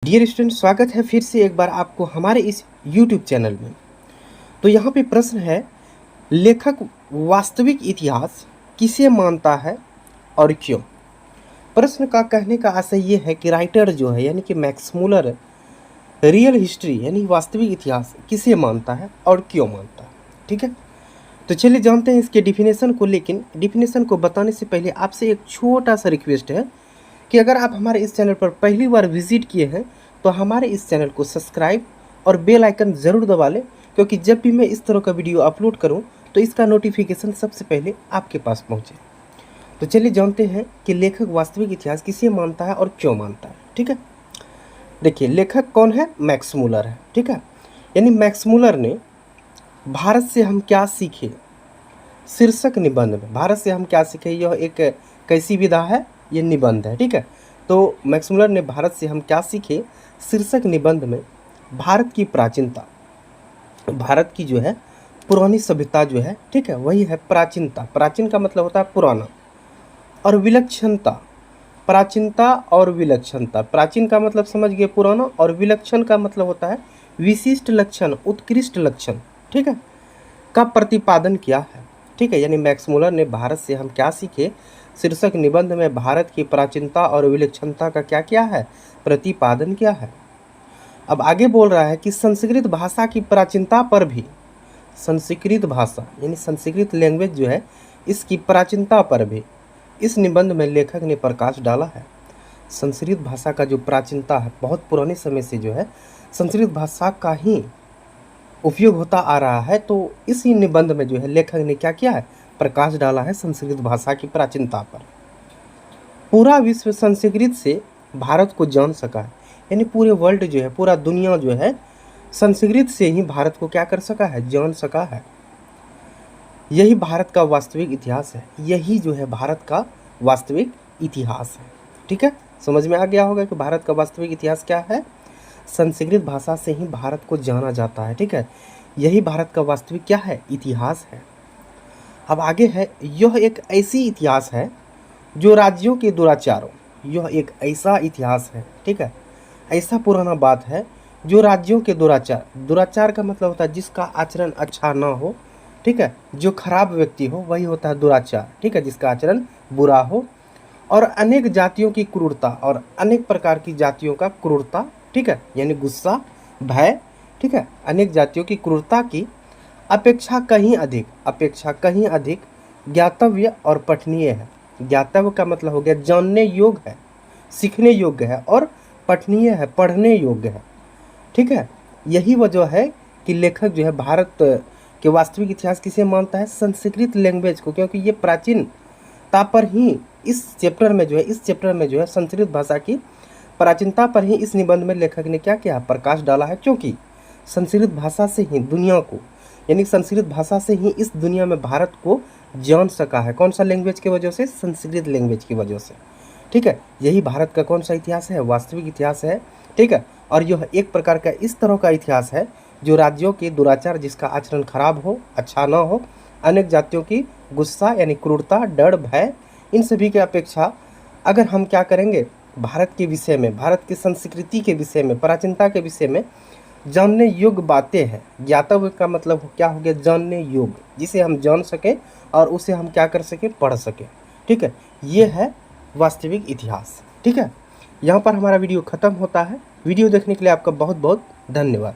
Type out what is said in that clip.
Dear student, स्वागत है फिर से एक बार आपको हमारे इस यूट्यूब चैनल में। तो यहाँ पे प्रश्न है, लेखक वास्तविक इतिहास किसे मानता है और क्यों। प्रश्न का कहने का आशय ये है कि राइटर जो है यानी कि मैक्स मूलर रियल हिस्ट्री यानी वास्तविक इतिहास किसे मानता है और क्यों मानता है। ठीक है, तो चलिए जानते हैं इसके डिफिनेशन को। लेकिन डिफिनेशन को बताने से पहले आपसे एक छोटा सा रिक्वेस्ट है कि अगर आप हमारे इस चैनल पर पहली बार विजिट किए हैं तो हमारे इस चैनल को सब्सक्राइब और बेल आइकन ज़रूर दबा लें, क्योंकि जब भी मैं इस तरह का वीडियो अपलोड करूं तो इसका नोटिफिकेशन सबसे पहले आपके पास पहुंचे। तो चलिए जानते हैं कि लेखक वास्तविक इतिहास किसे मानता है और क्यों मानता है। ठीक है, देखिए लेखक कौन है, मैक्स मूलर है। ठीक है, यानी मैक्स मूलर ने भारत से हम क्या सीखे शीर्षक निबंध में, भारत से हम क्या सीखे, यह एक कैसी विधा है, ये निबंध है। ठीक है, तो मैक्स मूलर ने भारत से हम क्या सीखे शीर्षक निबंध में भारत की प्राचीनता, भारत की जो है पुरानी सभ्यता जो है, ठीक है, वही है प्राचीनता। प्राचीन का मतलब होता है पुराना, और विलक्षणता, प्राचीनता और विलक्षणता। प्राचीन का मतलब समझ गए पुराना, और विलक्षण का मतलब होता है विशिष्ट लक्षण, उत्कृष्ट लक्षण। ठीक है, का प्रतिपादन किया है। ठीक है, यानी मैक्स मूलर ने भारत से हम क्या सीखे शीर्षक निबंध में भारत की प्राचीनता और विलक्षणता का क्या किया है, प्रतिपादन किया है। अब आगे बोल रहा है कि संस्कृत भाषा की प्राचीनता पर भी, संस्कृत भाषा यानी संस्कृत लैंग्वेज जो है, इसकी प्राचीनता पर भी इस निबंध में लेखक ने प्रकाश डाला है। संस्कृत भाषा का जो प्राचीनता है, बहुत पुराने समय से जो है संस्कृत भाषा का ही उपयोग होता आ रहा है, तो इसी निबंध में जो है लेखक ने क्या किया है, प्रकाश डाला है संस्कृत भाषा की प्राचीनता पर। पूरा विश्व संस्कृत से भारत को जान सका है, यानी पूरे वर्ल्ड जो है, पूरा दुनिया जो है संस्कृत से ही भारत को क्या कर सका है, जान सका है। यही भारत का वास्तविक इतिहास है, यही जो है भारत का वास्तविक इतिहास है। ठीक है, समझ में आ गया होगा कि भारत का वास्तविक इतिहास क्या है, संस्कृत भाषा से ही भारत को जाना जाता है। ठीक है, यही भारत का वास्तविक क्या है, इतिहास है। अब आगे है, यह एक ऐसी इतिहास है जो राज्यों के दुराचारों, यह एक ऐसा इतिहास है, ठीक है, ऐसा पुराना बात है जो राज्यों के दुराचार, दुराचार का मतलब होता है जिसका आचरण अच्छा ना हो, ठीक है, जो खराब व्यक्ति हो वही होता है दुराचार। ठीक है, जिसका आचरण बुरा हो, और अनेक जातियों की क्रूरता, और अनेक प्रकार की जातियों का क्रूरता, ठीक है, यानी गुस्सा, भय, ठीक है, अनेक जातियों की क्रूरता की अपेक्षा कहीं अधिक ज्ञातव्य और पठनीय है। ज्ञातव्य का मतलब हो गया जानने योग्य है, सीखने योग्य है, और पठनीय है, पढ़ने योग्य है। ठीक है, यही वजह है कि लेखक जो है भारत के वास्तविक इतिहास किसे मानता है, संस्कृत लैंग्वेज को, क्योंकि ये प्राचीनता पर ही इस चैप्टर में जो है संस्कृत भाषा की प्राचीनता पर ही इस निबंध में लेखक ने क्या किया, प्रकाश डाला है। क्योंकि संस्कृत भाषा से ही दुनिया को, यानी संस्कृत भाषा से ही इस दुनिया में भारत को जान सका है। कौन सा लैंग्वेज की वजह से, संस्कृत लैंग्वेज की वजह से। ठीक है, यही भारत का कौन सा इतिहास है, वास्तविक इतिहास है। ठीक है, और यह एक प्रकार का इस तरह का इतिहास है जो राज्यों के दुराचार, जिसका आचरण खराब हो, अच्छा ना हो, अनेक जातियों की गुस्सा यानी क्रूरता, डर, भय, इन सभी की अपेक्षा अगर हम क्या करेंगे, भारत के विषय में, भारत की संस्कृति के विषय में, प्राचीनता के विषय में जानने योग्य बातें हैं। ज्ञातव्य का मतलब क्या हो गया, जानने योग्य, जिसे हम जान सकें और उसे हम क्या कर सकें, पढ़ सकें। ठीक है, ये है वास्तविक इतिहास। ठीक है, यहाँ पर हमारा वीडियो ख़त्म होता है। वीडियो देखने के लिए आपका बहुत बहुत धन्यवाद।